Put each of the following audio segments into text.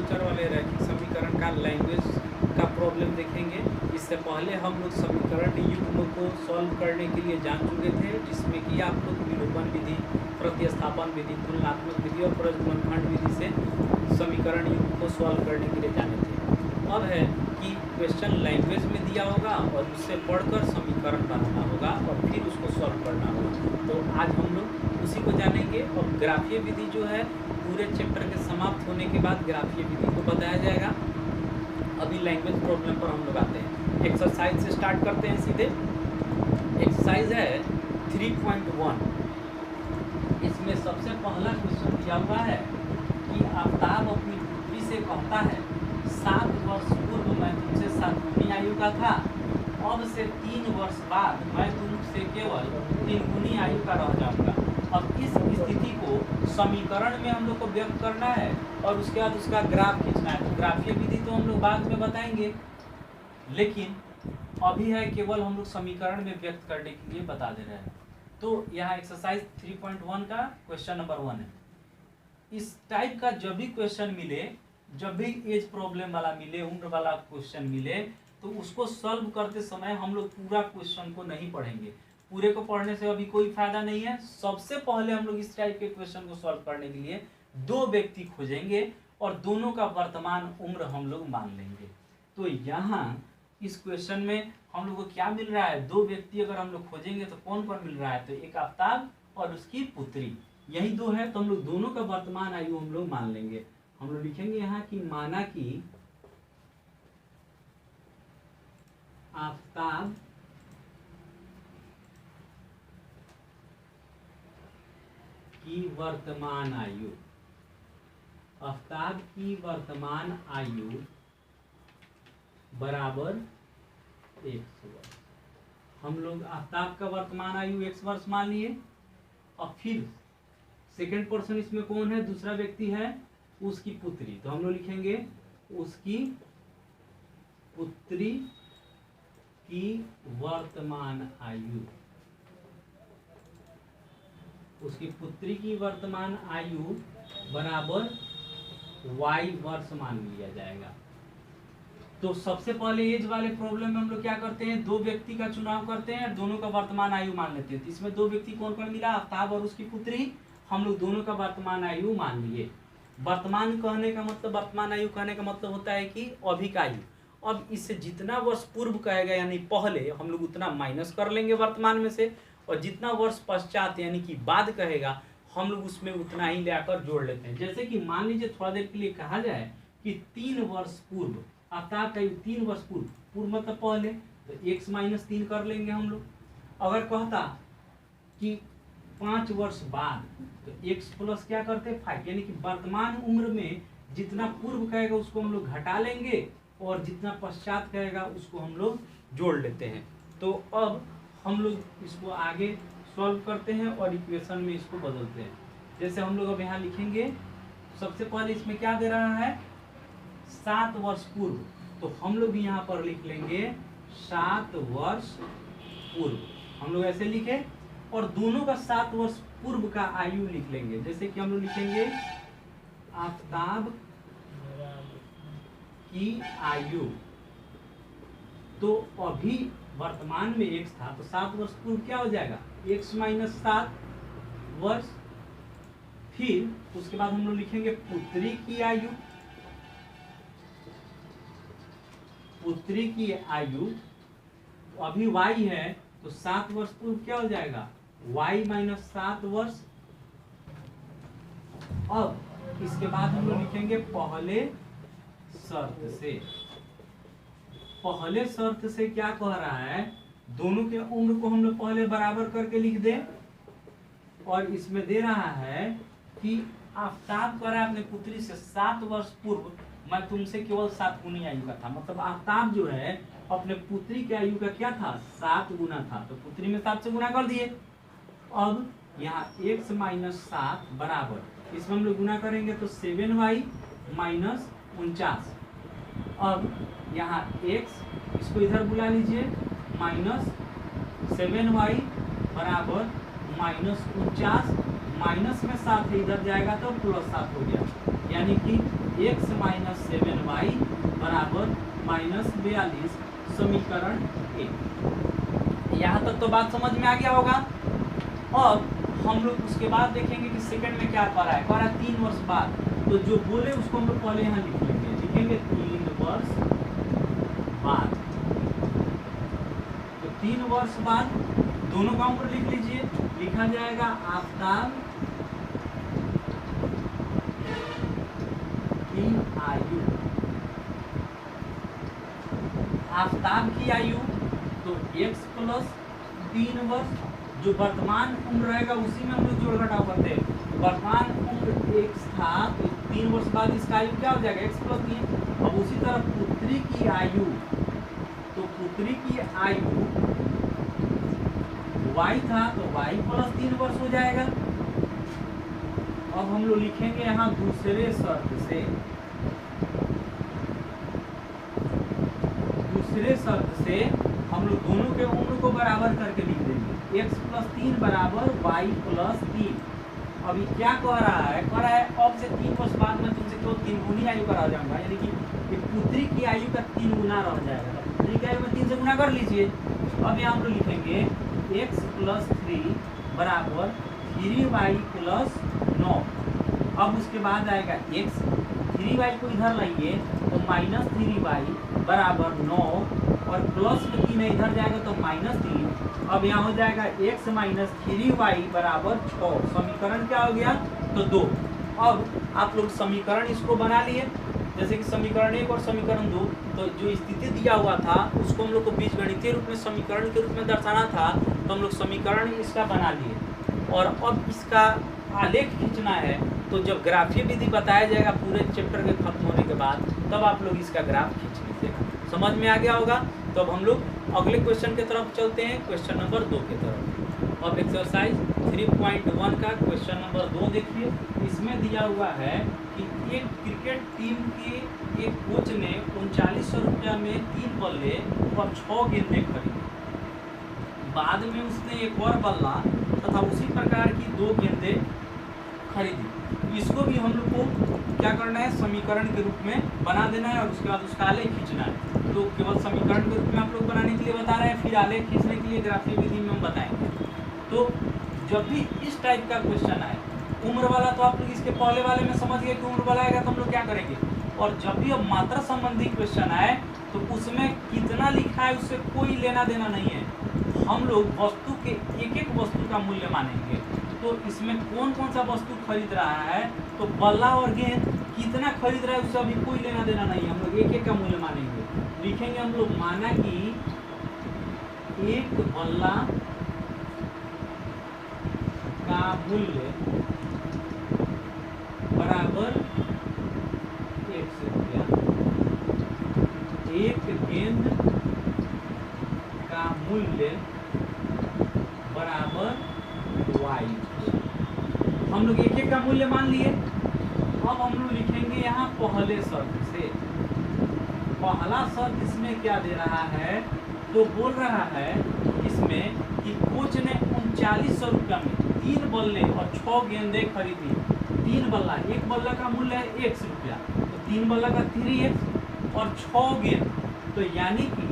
Structure वाले रैखिक समीकरण का लैंग्वेज का प्रॉब्लम देखेंगे। इससे पहले हम लोग समीकरण युग्म को सॉल्व करने के लिए जान चुके थे, जिसमें कि आप लोग निरूपण विधि, प्रतिस्थापन विधि, तुलनात्मक विधि और प्रजननखंड विधि से समीकरण युग्म को सॉल्व करने के लिए जाने थे। अब है कि क्वेश्चन लैंग्वेज में दिया होगा और उससे पढ़कर समीकरण बनाना होगा और फिर उसको सॉल्व करना होगा। तो आज हम लोग उसी को जानेंगे। और ग्राफीय विधि जो है पूरे चैप्टर के समाप्त होने के बाद ग्राफीय विधि को बताया जाएगा। अभी लैंग्वेज प्रॉब्लम पर हम लोग आते हैं। एक्सरसाइज से स्टार्ट करते हैं सीधे। एक्सरसाइज है 3.1। इसमें सबसे पहला क्वेश्चन दिया हुआ है कि आफ्ताब अपनी पुत्री से कहता है 7 वर्ष पूर्व मैं तुमसे 7 गुनी आयु का था, अब से 3 वर्ष बाद मैं तुमसे केवल 3 गुनी आयु का रह जाऊंगा। अब इस स्थिति को समीकरण में हम लोग को व्यक्त करना है और उसके बाद उसका ग्राफ खींचना है। तो ग्राफीय विधि तो हम लोग बाद में बताएंगे, लेकिन अभी है केवल हम लोग समीकरण में व्यक्त करने के लिए बता दे रहे हैं। तो यहाँ एक्सरसाइज 3.1 का क्वेश्चन नंबर 1 है। इस टाइप का जब भी क्वेश्चन मिले, जब भी एज प्रॉब्लम वाला मिले, उम्र वाला क्वेश्चन मिले, तो उसको सॉल्व करते समय हम लोग पूरा क्वेश्चन को नहीं पढ़ेंगे। पूरे को पढ़ने से अभी कोई फायदा नहीं है। सबसे पहले हम लोग इस टाइप के क्वेश्चन को सॉल्व करने के लिए 2 व्यक्ति खोजेंगे और दोनों का वर्तमान उम्र हम लोग मान लेंगे। तो यहाँ इस क्वेश्चन में हम लोग को क्या मिल रहा है? 2 व्यक्ति अगर हम लोग खोजेंगे तो कौन कौन मिल रहा है? तो एक आफ्ताब और उसकी पुत्री, यही 2 है। तो हम लोग दोनों का वर्तमान आयु हम लोग मान लेंगे। हम लोग लिखेंगे यहाँ कि माना कि आफ्ताब की वर्तमान आयु, आफ्ताब की वर्तमान आयु बराबर 100 वर्ष। हम लोग आफ्ताब का वर्तमान आयु 100 वर्ष मान लिए। और फिर सेकेंड पर्सन इसमें कौन है? दूसरा व्यक्ति है उसकी पुत्री। तो हम लोग लिखेंगे उसकी पुत्री की वर्तमान आयु, उसकी पुत्री की वर्तमान आयु बराबर y वर्ष मान लिया जाएगा। तो सबसे पहले एज वाले प्रॉब्लम में हम लोग क्या करते हैं? 2 व्यक्ति का चुनाव करते हैं, दोनों का वर्तमान आयु मान लेते हैं। तो इसमें 2 व्यक्ति कौन कौन मिला? आफ्ताब और उसकी पुत्री। हम लोग दोनों का वर्तमान आयु मान लिए। वर्तमान कहने का मतलब, वर्तमान आयु कहने का मतलब होता है कि अभी का आयु। अब इससे जितना वर्ष पूर्व कहेगा यानी पहले, हम लोग उतना माइनस कर लेंगे वर्तमान में से, और जितना वर्ष पश्चात यानी कि बाद कहेगा हम लोग उसमें उतना ही लेकर जोड़ लेते हैं। जैसे कि मान लीजिए थोड़ा देर के लिए कहा जाए कि 3 वर्ष पूर्व, आफ्ताब का 3 वर्ष पूर्व, पूर्व मतलब पहले, तो x - 3 कर लेंगे हम लोग। अगर कहता कि 5 वर्ष बाद, तो x प्लस क्या करते हैं 5, यानी कि वर्तमान उम्र में जितना पूर्व कहेगा उसको हम लोग घटा लेंगे और जितना पश्चात कहेगा उसको हम लोग जोड़ लेते हैं। तो अब हम लोग इसको आगे सॉल्व करते हैं और इक्वेशन में इसको बदलते हैं। जैसे हम लोग अब यहाँ लिखेंगे, सबसे पहले इसमें क्या दे रहा है? 7 वर्ष पूर्व। तो हम लोग यहाँ पर लिख लेंगे 7 वर्ष पूर्व। हम लोग ऐसे लिखे और दोनों का 7 वर्ष पूर्व का आयु लिख लेंगे। जैसे कि हम लोग लिखेंगे आफ्ताब की आयु, तो अभी वर्तमान में x था, तो 7 वर्ष पूर्व क्या हो जाएगा? x - 7 वर्ष। फिर उसके बाद हम लोग लिखेंगे पुत्री की आयु, पुत्री की आयु अभी y है, तो 7 वर्ष पूर्व क्या हो जाएगा? y - 7 वर्ष। अब इसके बाद हम लोग लिखेंगे पहले शर्त से। पहले शर्त से क्या कह रहा है? दोनों के उम्र को हम लोग पहले बराबर करके लिख दें, और इसमें दे रहा है कि आफ्ताब कह रहा है अपने पुत्री से 7 वर्ष पूर्व मैं तुमसे केवल 7 गुनी आयु का था। मतलब आफ्ताब जो है अपने पुत्री के आयु का क्या था? 7 गुना था। तो पुत्री में 7 से गुना कर दिए। अब यहाँ x - 7 बराबर, इसमें हम लोग गुना करेंगे तो 7y - 49। अब यहाँ x, इसको इधर बुला लीजिए, -7y बराबर -49, माइनस में 7 है, इधर जाएगा तो +7 हो गया, यानी कि x माइनस 7y बराबर -42 समीकरण 1। यहाँ तक तो बात समझ में आ गया होगा। अब हम लोग उसके बाद देखेंगे कि सेकंड में क्या कर रहा है। 3 वर्ष बाद, तो जो बोले उसको हम लोग पहले यहाँ लिखेंगे 3 वर्ष बाद। तो 3 वर्ष बाद दोनों का ऊपर लिख लीजिए, लिखा जाएगा आफ्ताब की आयु। आफ्ताब की आयु तो x प्लस 3 वर्ष, जो वर्तमान उम्र रहेगा उसी में हम लोग जोड़ घटाव करते हैं। वर्तमान उम्र x था, तो 3 वर्ष बाद इसका आयु क्या हो जाएगा, x प्लस 3। अब उसी तरह पुत्री की आयु, तो पुत्री की आयु y था, तो y प्लस 3 वर्ष हो जाएगा। अब हम लोग लिखेंगे यहाँ दूसरे शर्त से, हम लोग दोनों के उम्र को बराबर करके लिख देंगे। x प्लस 3 बराबर y प्लस 3। अभी क्या कह रहा है, अब से 3 वर्ष बाद में तुमसे केवल 3 गुनी आयु करा जाऊंगा, यानी कि पुत्री की आयु का 3 गुना रह जाएगा। पुत्री की आयु में 3 से गुना कर लीजिए। अब यहाँ हम लोग लिखेंगे x प्लस 3 बराबर 3y प्लस 9। अब उसके बाद आएगा x, 3y को इधर लाइए तो माइनस 3y बराबर 9, और प्लस में 3 इधर जाएगा तो माइनस 3। अब यहाँ हो जाएगा x माइनस 3y बराबर 6। समीकरण क्या हो गया, तो 2। अब आप लोग समीकरण इसको बना लिए, जैसे कि समीकरण 1 और समीकरण 2। तो जो स्थिति दिया हुआ था उसको हम लोग को बीजगणितीय रूप में समीकरण के रूप में दर्शाना था, तो हम लोग समीकरण इसका बना लिए। और अब इसका आलेख खींचना है, तो जब ग्राफीय विधि बताया जाएगा पूरे चैप्टर के खत्म होने के बाद, तब आप लोग इसका ग्राफ खींच लीजिएगा। समझ में आ गया होगा। तो अब हम लोग अगले क्वेश्चन की तरफ चलते हैं, क्वेश्चन नंबर 2 की तरफ। अब एक्सरसाइज 3.1 का क्वेश्चन नंबर 2 देखिए। इसमें दिया हुआ है कि एक क्रिकेट टीम के एक कोच ने 3900 रुपया में 3 बल्ले और 6 गेंदें खरीदी। बाद में उसने एक और बल्ला तथा उसी प्रकार की 2 गेंदें खरीदी। इसको भी हम लोग को क्या करना है, समीकरण के रूप में बना देना है, और उसके बाद उसका आलेख खींचना है। तो केवल समीकरण के रूप में आप लोग बनाने के लिए बता रहे हैं, फिर आलेख खींचने के लिए ग्राफीय विधि में हम बताएंगे। तो जब भी इस टाइप का क्वेश्चन आए, उम्र वाला, तो आप लोग इसके पहले वाले में समझ गए कि उम्र वाला आएगा तो हम लोग क्या करेंगे। और जब भी अब मात्रा संबंधी क्वेश्चन आए, तो उसमें कितना लिखा है उससे कोई लेना देना नहीं है। हम लोग वस्तु के एक एक वस्तु का मूल्य मानेंगे। तो इसमें कौन कौन सा वस्तु खरीद रहा है, तो बल्ला और गेंद कितना खरीद रहा है उससे अभी कोई लेना देना नहीं है। हम लोग एक एक का मूल्य मानेंगे। लिखेंगे हम लोग, माना कि एक बल्ला का मूल्य बराबर 100 रुपया, एक गेंद का मूल्य बराबर y। हम लोग एक एक का मूल्य मान लिए। अब हम लोग लिखेंगे यहाँ पहले शर्त से। पहला शर्त इसमें क्या दे रहा है, तो बोल रहा है इसमें कि कोच ने 3900 रुपया में 3 बल्ले और 6 गेंदें खरीदी। 3 बल्ला, एक बल्ला का मूल्य है 100 रुपया, तो 3 बल्ला का 3x और 6 गेंद, तो यानी कि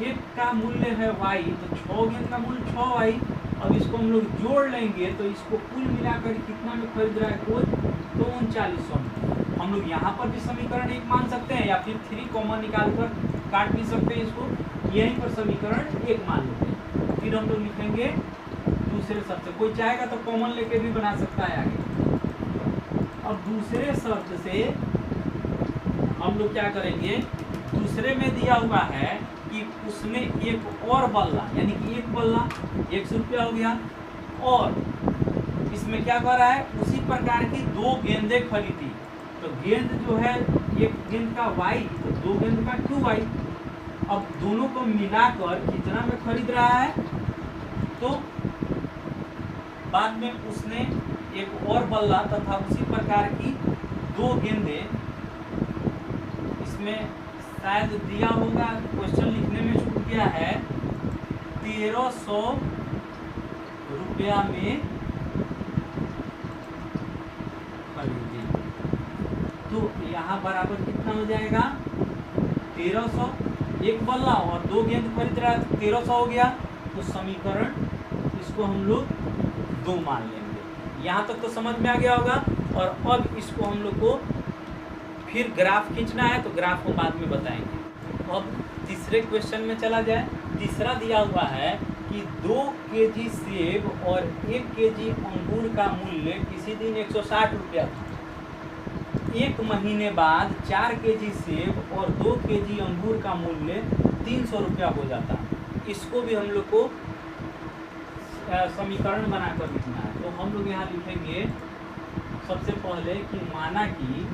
एक का मूल्य है y, तो 6 गेंद का मूल्य 6y। अब इसको हम लोग जोड़ लेंगे तो इसको कुल मिलाकर कितना में खरीद रहा है कोच, तो 3900 में। हम लोग यहाँ पर भी समीकरण 1 मान सकते हैं, या फिर 3 कॉमन निकाल कर काट भी सकते हैं इसको, यहीं पर समीकरण 1 मान लेते हैं। फिर हम लोग लिखेंगे दूसरे शर्त से, कोई चाहेगा तो कॉमन लेके भी बना सकता है आगे। अब दूसरे शर्त से हम लोग क्या करेंगे, दूसरे में दिया हुआ है कि उसने एक और बल्ला, यानी कि एक बल्ला 100 रुपया हो गया, और इसमें क्या कर रहा है, उसी प्रकार की 2 गेंदें खरीदी। तो गेंद जो है, एक गेंद का y, तो 2 गेंद का 2y। अब दोनों को मिलाकर कितना में खरीद रहा है, तो बाद में उसने एक और बल्ला तथा उसी प्रकार की 2 गेंदें, इसमें शायद दिया होगा, क्वेश्चन लिखने में छूट गया है, 1300 रुपया में खरीदी। तो यहाँ बराबर कितना हो जाएगा 1300, एक बल्ला और 2 गेंद खरीद रहा है तो 1300 हो गया। तो समीकरण इसको हम लोग 2 मान लेंगे। यहाँ तक तो समझ में आ गया होगा। और अब इसको हम लोग को फिर ग्राफ खींचना है, तो ग्राफ को बाद में बताएंगे। अब तीसरे क्वेश्चन में चला जाए। तीसरा दिया हुआ है कि 2 केजी सेब और 1 केजी अंगूर का मूल्य किसी दिन 160 रुपया था। 1 महीने बाद 4 केजी सेब और 2 केजी अंगूर का मूल्य 300 रुपया हो जाता। इसको भी हम लोग को समीकरण बनाकर लिखना है। तो हम लोग यहाँ लिखेंगे सबसे पहले कि माना कि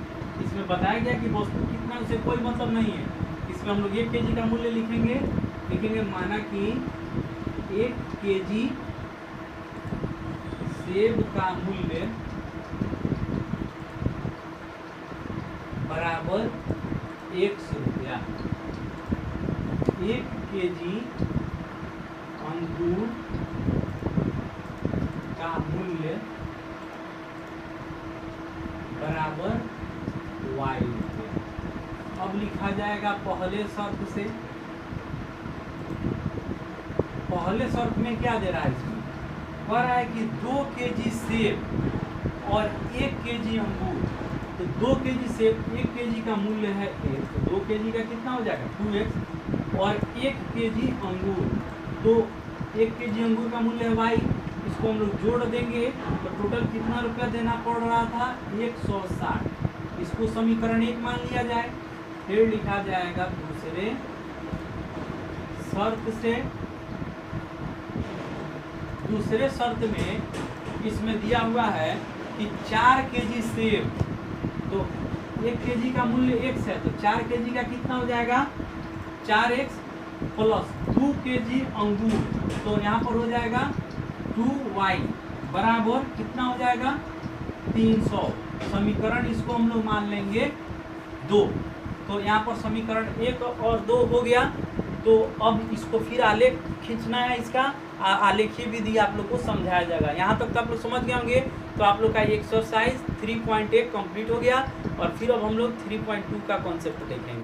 इसमें बताया गया कि वस्तु कितना, उसे कोई मतलब नहीं है। इसमें हम लोग 1 केजी का मूल्य लिखेंगे माना कि 1 केजी सेब का मूल्य बराबर 100 रुपया। 1 केजी अंगूर का मूल्य बराबर y रुपये। अब लिखा जाएगा पहले शर्त से। पहले शर्त में क्या दे रहा है, इसमें कह रहा है कि 2 केजी सेब और 1 केजी अंगूर। तो 2 केजी सेब, 1 केजी का मूल्य है 1, तो 2 केजी का कितना हो जाएगा 2x, और 1 केजी अंगूर, तो 1 केजी अंगूर का मूल्य है y। इसको हम लोग जोड़ देंगे तो टोटल कितना रुपया देना पड़ रहा था 160। इसको समीकरण 1 मान लिया जाए। फिर लिखा जाएगा दूसरे शर्त से। दूसरे शर्त में इसमें दिया हुआ है कि 4 केजी सेब, तो 1 केजी का मूल्य x है, तो 4 केजी का कितना हो जाएगा 4x प्लस 2 केजी अंगूर, तो यहाँ पर हो जाएगा 2y बराबर कितना हो जाएगा 300। समीकरण इसको हम लोग मान लेंगे 2। तो यहाँ पर समीकरण 1 और 2 हो गया। तो अब इसको फिर आलेख खींचना है। इसका आलेखीय विधि आप लोग को समझाया जाएगा। यहाँ तक तो आप लोग समझ गए होंगे। तो आप लोग का एक्सरसाइज 3.1 कंप्लीट हो गया। और फिर अब हम लोग 3.2 का कॉन्सेप्ट देखेंगे।